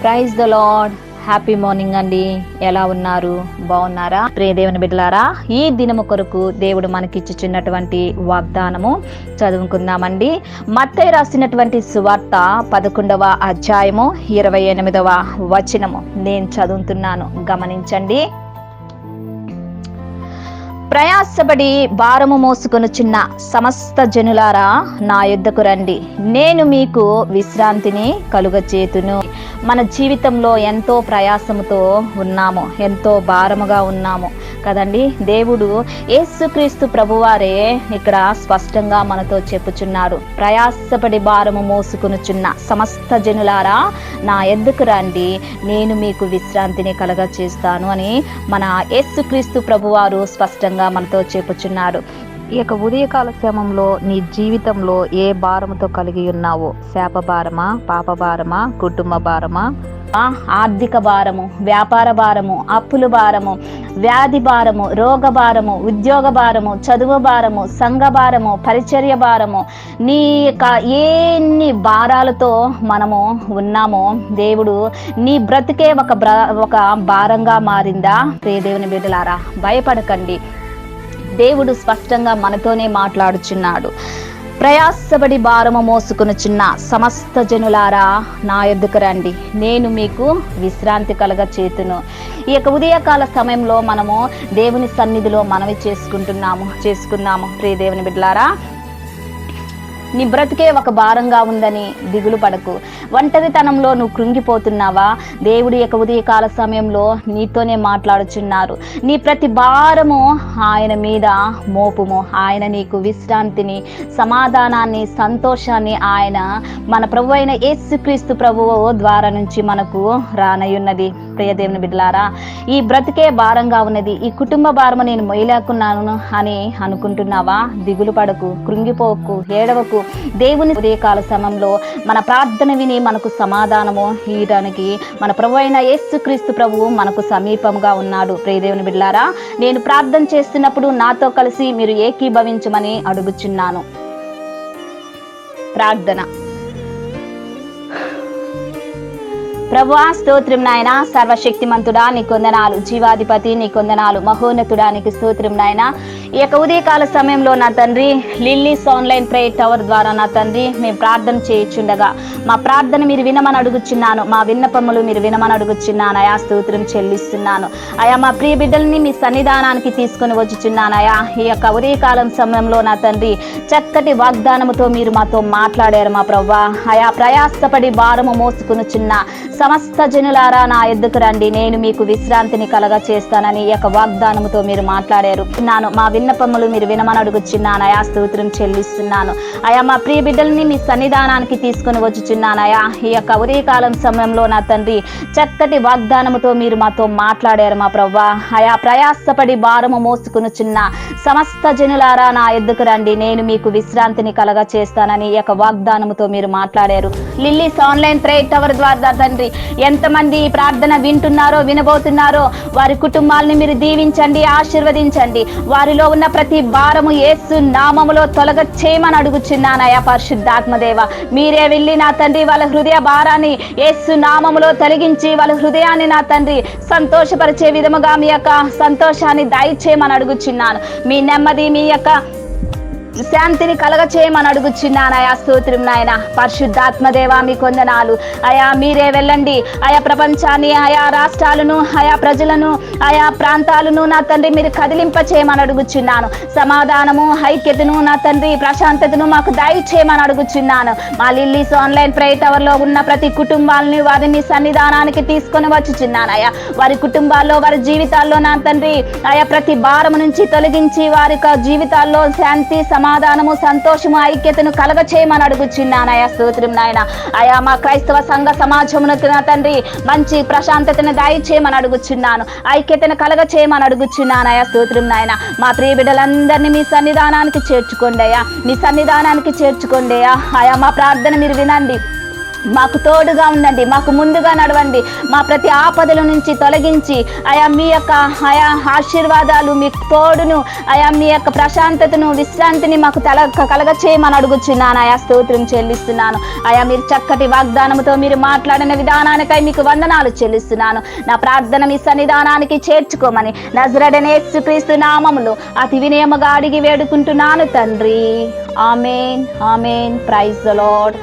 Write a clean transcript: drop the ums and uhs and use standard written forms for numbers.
Praise the lord. Happy morning అండి. ఎలా ఉన్నారు? బాగున్నారా? ప్రియ దేవుని బిడ్డలారా, ఈ దినము కొరకు దేవుడు మనకిచ్చుచున్నటువంటి వాగ్దానము చదువుకుందామండి. మత్తయి రాసినటువంటి సువార్త 11వ అధ్యాయము 28వ వచనము నేను చదువుతున్నాను, గమనించండి. ప్రయాసపడి భారము మోసుకొనుచున్న సమస్త జనులారా నా యొద్దకు రండి, నేను మీకు విశ్రాంతిని కలుగచేతును. మన జీవితంలో ఎంతో ప్రయాసముతో ఉన్నాము, ఎంతో భారముగా ఉన్నాము కదండి. దేవుడు యేసుక్రీస్తు ప్రభువారే ఇక్కడ స్పష్టంగా మనతో చెప్పుచున్నారు. ప్రయాసపడి భారము మోసుకొనుచున్న సమస్త జనులారా నా యొద్దకు రండి, నేను మీకు విశ్రాంతిని కలగచేస్తాను అని మన యేసుక్రీస్తు ప్రభువారు స్పష్టంగా మనతో చెప్పుచున్నారు. ఈ యొక్క ఉదయకాల శ్రమంలో నీ జీవితంలో ఏ భారముతో కలిగి ఉన్నావో, శాప భారమా, పాప భారమా, కుటుంబ భారమా, ఆర్థిక భారము, వ్యాపార భారము, అప్పుల భారము, వ్యాధి భారము, రోగ భారము, ఉద్యోగ భారము, చదువు భారము, సంఘ భారము, పరిచర్య భారము, నీ యొక్క ఎన్ని భారాలతో మనము ఉన్నామో దేవుడు నీ బ్రతికే ఒక భారంగా మారిందా? ప్రియ దేవుని బిడ్డలారా, భయపడకండి. దేవుడు స్పష్టంగా మనతోనే మాట్లాడుచున్నాడు. ప్రయాసపడి భారము మోసుకొనుచున్న సమస్త జనులారా నా యొద్దకు రండి, నేను మీకు విశ్రాంతి కలగచేతును. ఈ యొక్క ఉదయకాల సమయంలో మనము దేవుని సన్నిధిలో మనవి చేసుకుందాము. ప్రియ దేవుని బిడ్డలారా, నీ బ్రతికే ఒక భారంగా ఉందని దిగులు పడకు. ఒంటరితనంలో నువ్వు కృంగిపోతున్నావా? దేవుడి యొక్క ఉదయకాల సమయంలో నీతోనే మాట్లాడుచున్నారు. నీ ప్రతి భారము ఆయన మీద మోపుము. ఆయన నీకు విశ్రాంతిని, సమాధానాన్ని, సంతోషాన్ని ఆయన మన ప్రభు అయిన యేసుక్రీస్తు ప్రభువు ద్వారా నుంచి మనకు రానయ్యున్నది. ప్రియ దేవుని బిడ్డలారా, ఈ బ్రతికే భారంగా ఉన్నది, ఈ కుటుంబ భారము నేను మొయ్యలేకున్నాను అని అనుకుంటున్నావా? దిగులు పడకు, కృంగిపోకు, ఏడవకు. దేవుని ఉదయకాల సమయంలో మన ప్రార్థన విని మనకు సమాధానము ఇయడానికి మన ప్రభు అయిన యేసుక్రీస్తు ప్రభువు మనకు సమీపంగా ఉన్నాడు. ప్రియ దేవుని బిడ్డలారా, నేను ప్రార్థన చేస్తున్నప్పుడు నాతో కలిసి మీరు ఏకీభవించమని అడుగుచున్నాను. ప్రార్థన. ప్రభువా, స్తోత్రం నాయన, సర్వశక్తిమంతుడా నీకు వందనాలు, జీవాధిపతి నీకు వందనాలు, మహోన్నతుడా నీకు స్తోత్రం నాయన. ఈ యొక్క ఉదయకాల సమయంలో నా తండ్రి, లిల్లీస్ ఆన్లైన్ ప్రేయర్ టవర్ ద్వారా నా తండ్రి మేము ప్రార్థన చేయుచుండగా మా ప్రార్థన మీరు వినమని అడుగుచున్నాను, మా విన్నపములు మీరు వినమని అడుగుచున్నాను అయా. స్తోత్రం చెల్లిస్తున్నాను అయా. మా ప్రియ బిడ్డల్ని మీ సన్నిధానానికి తీసుకొని వచ్చుచున్నాను అయా. ఈ యొక్క ఉదయకాలం సమయంలో నా తండ్రి చక్కటి వాగ్దానముతో మీరు మాతో మాట్లాడారు మా ప్రభువా అయా. ప్రయాసపడి భారము మోసుకొనుచున్న సమస్త జనులారా నా యొద్దకు రండి, నేను మీకు విశ్రాంతిని కలగ చేస్తానని ఈ యొక్క వాగ్దానముతో మీరు మాట్లాడారు. మా విన్నపములు మీరు వినమని అడుగుచున్నాను అయా. స్తోత్రం చెల్లిస్తున్నాను అయా. మా ప్రియ బిడ్డల్ని మీ సన్నిధానానికి తీసుకొని వచ్చుచున్నాను అయా. ఈ యొక్క ఉదయకాలం సమయంలో నా తండ్రి చక్కటి వాగ్దానముతో మీరు మాతో మాట్లాడారు మా ప్రభువా అయా. ప్రయాసపడి భారము మోసుకొనుచున్న సమస్త జనులారా నా యొద్దకు రండి, నేను మీకు విశ్రాంతిని కలగ చేస్తానని ఈ యొక్క వాగ్దానముతో మీరు మాట్లాడారు. లిల్లీస్ ఆన్లైన్ ప్రేయర్ టవర్ ద్వారా తండ్రి ఎంతమంది ఈ ప్రార్థన వింటున్నారో, వినబోతున్నారో వారి కుటుంబాలని మీరు దీవించండి, ఆశీర్వదించండి. వారిలో ఉన్న ప్రతి భారము యేసు నామములో తొలగ చేయమని అడుగుచున్నానయా. పరిశుద్ధాత్మదేవ మీరే వెళ్ళి నా తండ్రి వాళ్ళ హృదయ భారాన్ని యేసు నామములో తొలగించి వాళ్ళ హృదయాన్ని నా తండ్రి సంతోషపరిచే విధముగా మీ యొక్క సంతోషాన్ని దయచేయమని అడుగుచున్నాను. మీ నెమ్మది, మీ యొక్క శాంతిని కలగ చేయమని అడుగుచున్నాను అయా. స్తోత్రం నాయన. పరిశుద్ధాత్మదేవా మీకు వందనాలు అయా. మీరే వెళ్ళండి ఆయా ప్రపంచాన్ని, ఆయా రాష్ట్రాలను, ఆయా ప్రజలను, ఆయా ప్రాంతాలను నా తండ్రి మీరు కదిలింప చేయమని అడుగుచున్నాను. సమాధానము, ఐక్యతను నా తండ్రి ప్రశాంతతను మాకు దయచేయమని అడుగుచున్నాను. మా లిల్లీస్ ఆన్లైన్ ప్రేయర్ టవర్ లో ఉన్న ప్రతి కుటుంబాలని వారిని సన్నిధానానికి తీసుకొని వచ్చుచున్నాను అయా. వారి కుటుంబాల్లో, వారి జీవితాల్లో నా తండ్రి ఆయా ప్రతి భారము నుంచి తొలగించి వారి జీవితాల్లో శాంతి, సమాధానము, సంతోషము, ఐక్యతను కలగ చేయమని అడుగుచున్నాను అయా. స్తోత్రం నాయన అయా. మా క్రైస్తవ సంఘ సమాజమునకు నా తండ్రి మంచి ప్రశాంతతను దయచేయమని అడుగుచున్నాను, ఐక్యతను కలగ చేయమని అడుగుచున్నాను అయా. స్తోత్రం నాయన. మా ప్రియ బిడ్డలందరినీ మీ సన్నిధానానికి చేర్చుకోండి అయ్యా, మీ సన్నిధానానికి చేర్చుకోండి అయ్యా. ఆయా మా ప్రార్థన మీరు వినండి, మాకు తోడుగా ఉండండి, మాకు ముందుగా నడవండి, మా ప్రతి ఆపదల నుంచి తొలగించి అయా మీ యొక్క ఆశీర్వాదాలు, మీ తోడును, మీ యొక్క ప్రశాంతతను, విశ్రాంతిని మాకు కలగ చేయమని అడుగుచున్నాను. స్తోత్రం చెల్లిస్తున్నాను. మీరు చక్కటి వాగ్దానంతో మీరు మాట్లాడిన విధానానికై మీకు వందనాలు చెల్లిస్తున్నాను. నా ప్రార్థన మీ సన్నిధానానికి చేర్చుకోమని నజరేయుడైన యేసుక్రీస్తు నామములో అతి వినయముగా అడిగి వేడుకుంటున్నాను తండ్రి. ఆమేన్, ఆమేన్. Praise the lord.